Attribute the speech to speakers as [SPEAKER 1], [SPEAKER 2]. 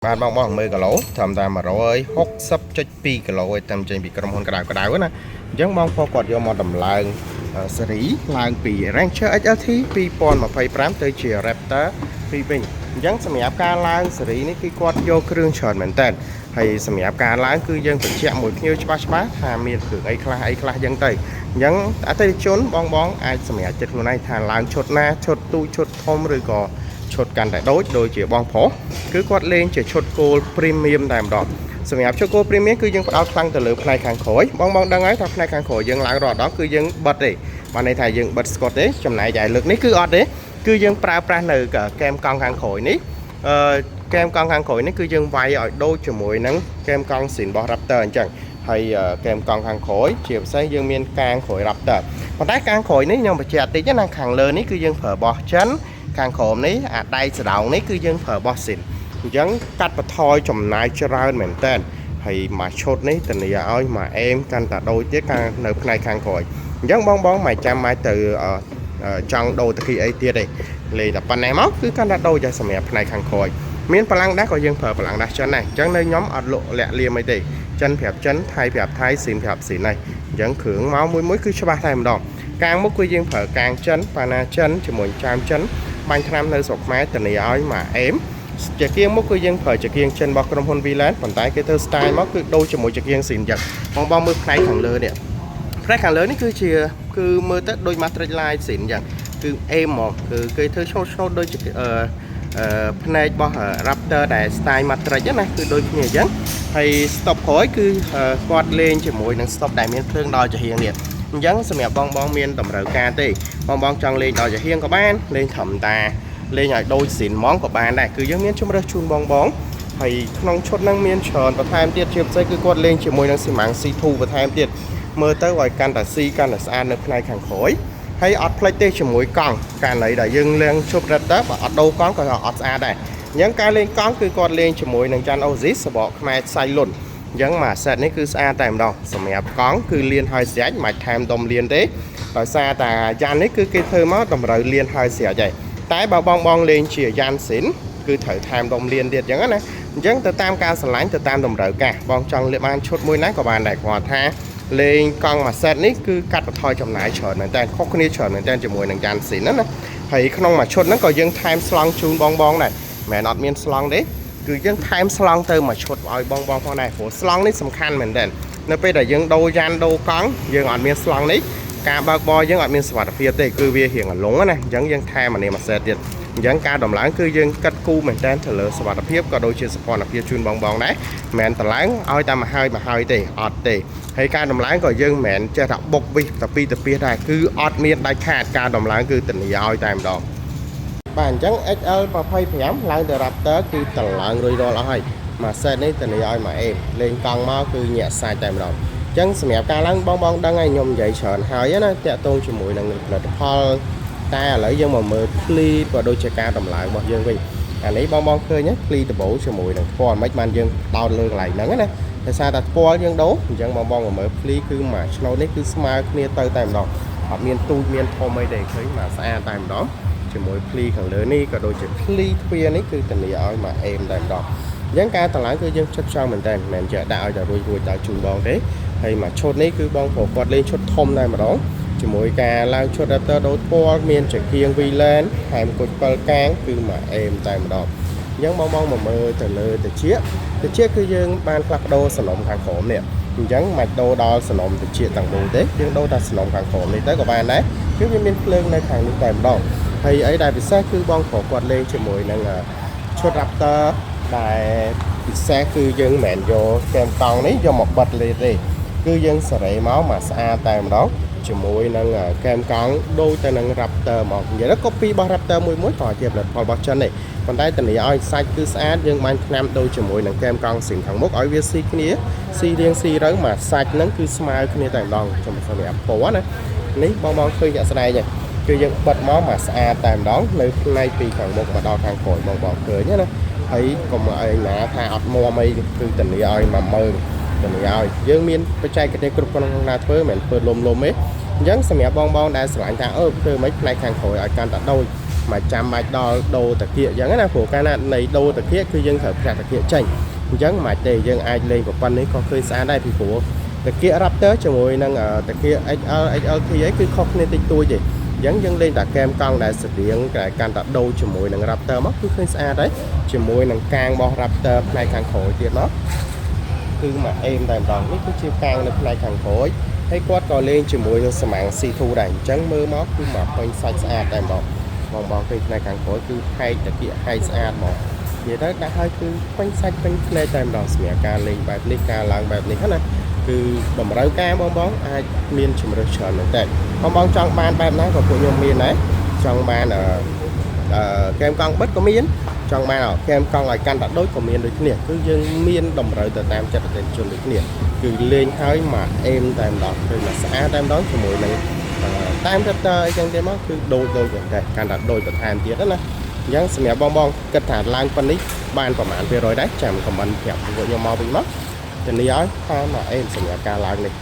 [SPEAKER 1] បានបងមើលគីឡូត្រឹមតែ160.2គីឡូឯតាមចេញពីក្រុមហ៊ុនក្តៅណាអញ្ចឹងបងប្អូនគាត់យកមកដំឡើងស៊េរីឡើងពី Ranger XLT 2025ទៅជា Raptor ពីវិញអញ្ចឹងសម្រាប់ការឡើងស៊េរីនេះគឺគាត់យកគ្រឿងច្រើនមែនតើហើយសម្រាប់ការឡើងគឺយើងបញ្ជាក់មួយភ្ញៀវច្បាស់ថាមានគ្រឿងអីខ្លះអញ្ចឹងទៅអញ្ចឹងអតិថិជនបងអាចសម្រាប់ចិត្តខ្លួនឯងថាឡើងឈុតណាឈុតទូឈុតធំឬក៏ឈុតកាន់តែដូចជាបងប្រុសគឺគាត់លេងជាឈុតគោល Premium តែម្ដងសម្រាប់ឈុតគោល Premium គឺយើងផ្ដោតខ្លាំងទៅលើផ្នែកខាងក្រោយបងដឹងហើយថាផ្នែកខាងក្រោយយើងឡើងរាល់ដងគឺយើងបិទទេបានន័យថាយើងបិទស្កុតទេចំណែកឯលើកនេះគឺអត់ទេគឺយើងប្រើប្រាស់នៅកែមកង់ខាងក្រោយនេះកែមកង់ខាងក្រោយនេះគឺយើងវាយឲ្យដូចជាមួយនឹងកែមកង់ស៊ីនរបស់ Raptor អញ្ចឹងហើយកែមកង់ខាងក្រោយជាពិសេសយើងមានកាងក្រោយ Raptor ប៉ុន្តែកាងក្រោយនេះខ្ញុំបញ្ជាក់តិចណាខាងលើនេះគឺយើងប្រើរបស់ចិនខាងក្រោមនេះអាដៃស្ដោងនេះគឺយើងប្រើរបស់ស៊ីនអញ្ចឹងកាត់បន្ថយចំណាយច្រើនមែនតើហើយមួយឈុតនេះធានាឲ្យមួយអេមកាន់តែដូចទៀតខាងនៅផ្នែកខាងក្រោយអញ្ចឹងបងមិនចាំបាច់ទៅចង់ដូរតាគីអីទៀតទេលេងតែប៉ុណ្ណេះមកគឺកាន់តែដូចតែសម្រាប់ផ្នែកខាងក្រោយមានបលាំងដាស់ក៏យើងប្រើបលាំងដាស់ចិនដែរអញ្ចឹងនៅខ្ញុំអត់លក់លាក់លៀមអីទេចិនប្រាប់ចិនថៃប្រាប់ថៃស៊ីនប្រាប់ស៊ីនហ្នឹងអញ្ចឹងគ្រឿងមកមួយគឺច្បាស់តែម្ដងកាងមុខគឺយើងប្រើកាងចិនប៉ាណាចិនជាមួយចាមចិនបាញ់ថ្នាំនៅស្រុកខ្មែរធានាឲ្យមួយអេមជាគៀងមុខគឺយើងប្រើជាគៀងចិនរបស់ក្រុមហ៊ុន VLAN ប៉ុន្តែគេធ្វើ style មកគឺដូចជាមួយជាគៀងស៊ីនអញ្ចឹងបងមើលផ្នែកខាងលើនេះផ្នែកខាងលើនេះគឺមើលទៅដូច Matrix Line ស៊ីនអញ្ចឹងគឺអេមហ្មងគឺគេធ្វើឈោតដូចផ្នែករបស់ Raptor ដែល style Matrix ណាគឺដូចគ្នាអញ្ចឹងហើយ stop ក្រោយគឺគាត់លេងជាមួយនឹង stop ដែលមានភ្លើងដល់ចំហៀងនេះអញ្ចឹងសម្រាប់បងមានតម្រូវការទេបងចង់លេងដល់ចំហៀងក៏បានលេងត្រឹមតាលេងឲ្យដូចស៊ីនហ្មងក៏បានដែរគឺយើងមានជម្រើសជូនបងហើយក្នុងឈុតហ្នឹងមានច្រើនបន្ថែមទៀតជាពិសេសគឺគាត់លេងជាមួយនឹងស៊ីម៉ាំង C2 បន្ថែមទៀតមើលទៅឲ្យកាន់តែស៊ីកាន់តែស្អាតនៅផ្នែកខាងក្រោយហើយអត់ផ្លេចទេជាមួយកង់កាលណីដែលយើងលេងជប់រត់ទៅបើអត់ដូរកង់ក៏អត់ស្អាតដែរអញ្ចឹងការលេងកង់គឺគាត់លេងជាមួយនឹងចាន់ Oasis សបកខ្មែរខ្សែលុនអញ្ចឹងមួយ set នេះគឺស្អាតតែម្ដងសម្រាប់កង់គឺលៀនហើយស្រាច់មិនថែមដុំលៀនទេដោយសារតែយ៉ាននេះគឺគេធ្វើមកតម្រូវលៀនហើយស្រាច់ហើយតែបើបងលេងជាយ៉ានស៊ីនគឺត្រូវថែមដុំលៀនទៀតអញ្ចឹងណាអញ្ចឹងទៅតាមការឆ្លាញ់ទៅតាមតម្រូវការបងចង់លេបបានឈុតមួយណាក៏បានដែរគាត់ថាលេងកង់មួយ set នេះគឺកាត់បន្ថយចំណាយច្រើនមែនតើខុសគ្នាច្រើនមែនតើជាមួយនឹងយ៉ានស៊ីនណាហើយក្នុងមួយឈុតហ្នឹងក៏យើងថែមស្លង់ជូនបងដែរមិនអត់មានស្លង់ទេគឺយើងថែមស្លង់ទៅមួយឈុតឲ្យបងផងដែរព្រោះស្លង់នេះសំខាន់មែនតើនៅពេលដែលយើងដូរយ៉ានដូរកង់យើងអត់មានស្លង់នេះការបើកបរយើងអត់មានសុវត្ថិភាពទេគឺវារៀងអលងណាអញ្ចឹងយើងថែមអានេះមួយសេតទៀតអញ្ចឹងការដំឡើងគឺយើងកាត់គូមែនតើទៅលើសុវត្ថិភាពក៏ដូចជាសុខភាពជូនបងដែរមិនមែនតម្លើងឲ្យតែមកហើយទេអត់ទេហើយការដំឡើងក៏យើងមិនមែនចេះថាបុកវិសតែពីទៅពីដែរគឺអត់មានដាច់ខាតការដំឡើងគឺធានាឲ្យតែម្ដងបាទអញ្ចឹង XL25 ឡើងទៅ Raptor គឺតម្លើងរួចរាល់អស់ហើយមួយសេតនេះធានាឲ្យមួយអេមលេងកង់មកគឺញាក់សាច់តែម្ដងអញ្ចឹងសម្រាប់ការឡើងបងដឹងហើយខ្ញុំនិយាយច្រើនហើយណាតាក់ទងជាមួយនឹងផលិតផលតែឥឡូវយើងមកមើលភ្លីក៏ដូចជាការតម្លើងរបស់យើងវិញអានេះបងឃើញភ្លីដបូជាមួយនឹងថ្មមិនបានយើងដោតលើកន្លែងហ្នឹងណាដោយសារតែថ្មយើងដូរអញ្ចឹងបងមកមើលភ្លីគឺមួយឆ្នូតនេះគឺស្មើគ្នាទៅតែម្ដងអត់មានទូចមានធំអីទេឃើញមកស្អាតតែម្ដងជាមួយភ្លីខាងលើនេះក៏ដូចជាភ្លីទ្វារនេះគឺធានាឲ្យមួយអេមតែម្ដងអញ្ចឹងការតម្លើងគឺយើងចិត្តចង់មែនតើមិនមែនចេះដាក់ឲ្យតែរួចដល់ជូនបងទេហើយមួយឈុតនេះគឺបងប្រុសគាត់លេងឈុតធំតែម្ដងជាមួយការឡើងឈុត Raptor ដូចពណ៌មានចង្គៀង VLAN ថែមគុជ7កាងគឺមួយអេមតែម្ដងអញ្ចឹងបងមកមើលទៅលើតិចគឺយើងបានផ្លាស់ប្ដូរសំណុំខាងក្រោមនេះអញ្ចឹងមិនដូរដល់សំណុំតិចទាំងមូលទេយើងដូរតែសំណុំខាងក្រោមនេះទៅក៏បានដែរគឺវាមានភ្លើងនៅខាងនេះតែម្ដងហើយអីដែលពិសេសគឺបងប្រុសគាត់លេងជាមួយនឹងឈុត Raptor ដែលពិសេសគឺយើងមិនមែនយកកែមកង់នេះយកមកបិទលេទេគឺយើងសេរីមកស្អាតតែម្ដងជាមួយនឹងកែមកង់ដូចទៅនឹង Raptor មកនិយាយទៅ copy របស់ Raptor មួយក៏ជាផលិតផលរបស់ចិនដែរប៉ុន្តែធានាឲ្យសាច់គឺស្អាតយើងបានថ្នាំដូចជាមួយនឹងកែមកង់ស៊ីនខាងមុខឲ្យវាស៊ីគ្នាស៊ីរៀងស៊ីទៅមកសាច់ហ្នឹងគឺស្មើគ្នាតែម្ដងចំពោះសម្រាប់ពណ៌ណានេះបងឃើញជាក់ស្ដែងគឺយើងបិទមកស្អាតតែម្ដងនៅផ្នែកពីខាងមុខមកដល់ខាងក្រោយបងឃើញណាហើយកុំឲ្យណាថាអត់មាំអីគឺធានាឲ្យមកមើលធានាឲ្យយើងមានបច្ចេកទេសគ្រប់គ្រាន់ក្នុងការធ្វើមិនធ្វើលុំទេអញ្ចឹងសម្រាប់បងដែលស្រឡាញ់ថាធ្វើមិនផ្នែកខាងក្រោយឲ្យកាន់តែដូច mà chăm mạch đo đồ tập kia giống là của cái này đồ tập kia cứ dân thở cả tập kia chành giống mà để dân ai lên của con ấy có khơi xa đây thì của tập kia rắp tới cho mùi năng ở tập kia XL thì ấy cứ không nên tích tôi gì dân lên đặt kem con đại sự điện cái can đặt đâu cho mùi năng raptor mất cứ khơi xa đấy cho mùi năng càng bo raptor này càng khổ tiền đó cứ mà em đàm đòn biết cái chiêu càng được này càng khổ thấy quát còn lên chỉ mùi năng mạng xì thu đành trắng mơ móc cứ mà quanh xanh xa đàm đòn vòng bò cái này càng khổ cứ hay tập kia hay xa một vậy đó đã hơi cứ quanh xanh quanh này đàm đòn mẹ ca lên bài này ca làng bài này hết này cứ đầm rau ca bong bóng ai miên chìm được chờ nữa đây bong bóng trong ban bài này của nhung miên đấy trong ban ở kem con bất có miên trong ban ở kem con lại can đặt đối của miên được nè cứ dân miên đầm rau từ tam chặt đến trường được nè cứ lên hơi mà em tam đó rồi là xã tam đó thì mỗi này tam rất chân đêm á cứ đôi rồi đây can đặt đôi của tham tiết đó nè dân mẹ bong bóng kết thả lang phân đi ban của bạn về rồi đấy chẳng còn mình kẹp của nhau mau bị mất thì lý ái mà em sẽ nhà ca lang này